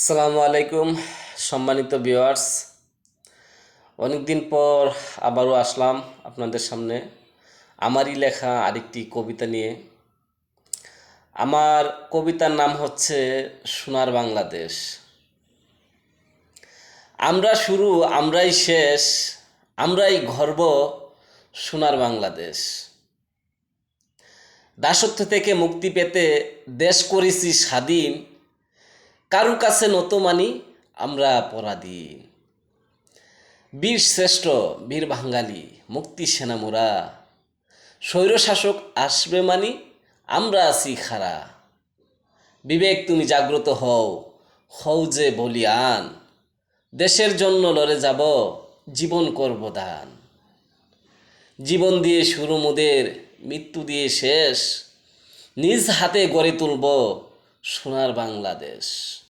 আসসালামু আলাইকুম সম্মানিত ভিউয়ার্স, অনেকদিন পর আবারও আসলাম আপনাদের সামনে আমারই লেখা আরেকটি কবিতা নিয়ে। আমার কবিতার নাম হচ্ছে সোনার বাংলাদেশ। আমরা শুরু, আমরাই শেষ, আমরাই গর্ব, সোনার বাংলাদেশ। দাসত্ব থেকে মুক্তি পেতে দেশ করেছি স্বাধীন, কারু কাছে নত মানি আমরা পরাধীন। বীর শ্রেষ্ঠ, বীর বাঙালি, মুক্তি সেনা মোরা, স্বৈরশাসক আসবে মানি আমরা আছি খাড়া। বিবেক তুমি জাগ্রত হও, হও যে বলিয়ান, দেশের জন্য লড়ে যাব, জীবন করব দান। জীবন দিয়ে শুরু মোদের, মৃত্যু দিয়ে শেষ, নিজ হাতে গড়ে তুলব সোনার বাংলাদেশ।